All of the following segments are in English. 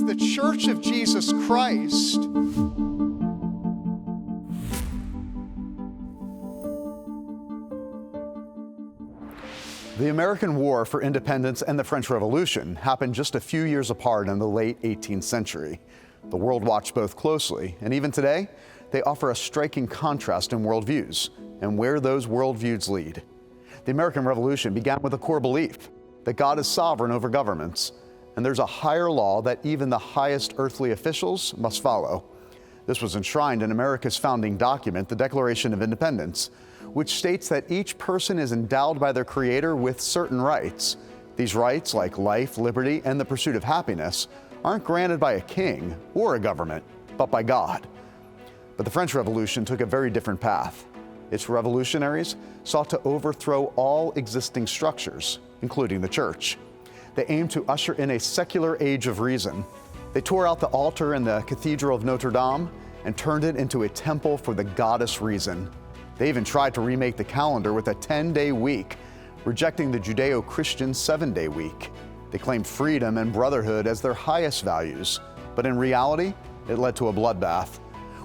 the Church of Jesus Christ. The American War for Independence and the French Revolution happened just a few years apart in the late 18th century. The world watched both closely, and even today, they offer a striking contrast in worldviews and where those worldviews lead. The American Revolution began with a core belief that God is sovereign over governments, and there's a higher law that even the highest earthly officials must follow. This was enshrined in America's founding document, the Declaration of Independence, which states that each person is endowed by their Creator with certain rights. These rights, like life, liberty, and the pursuit of happiness, aren't granted by a king or a government, but by God. But the French Revolution took a very different path. Its revolutionaries sought to overthrow all existing structures, including the church. They aimed to usher in a secular age of reason. They tore out the altar in the Cathedral of Notre Dame and turned it into a temple for the goddess reason. They even tried to remake the calendar with a 10-day week, rejecting the Judeo-Christian 7-day week. They claimed freedom and brotherhood as their highest values, but in reality, it led to a bloodbath.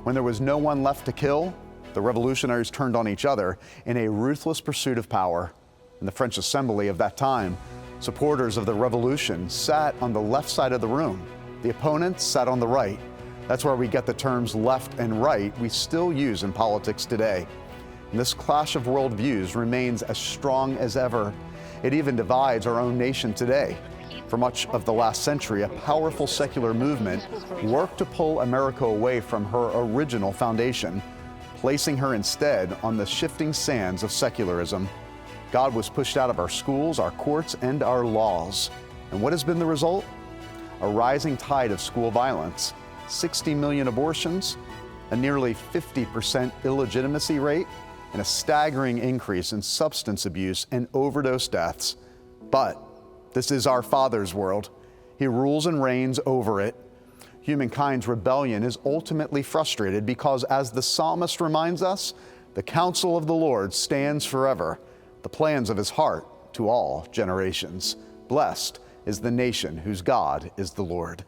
When there was no one left to kill, the revolutionaries turned on each other in a ruthless pursuit of power. In the French Assembly of that time, supporters of the revolution sat on the left side of the room. The opponents sat on the right. That's where we get the terms left and right we still use in politics today. And this clash of worldviews remains as strong as ever. It even divides our own nation today. For much of the last century, a powerful secular movement worked to pull America away from her original foundation, placing her instead on the shifting sands of secularism. God was pushed out of our schools, our courts, and our laws. And what has been the result? A rising tide of school violence, 60 million abortions, a nearly 50% illegitimacy rate, and a staggering increase in substance abuse and overdose deaths. But this is our Father's world. He rules and reigns over it. Humankind's rebellion is ultimately frustrated because, as the psalmist reminds us, the counsel of the Lord stands forever, the plans of his heart to all generations. Blessed is the nation whose God is the Lord.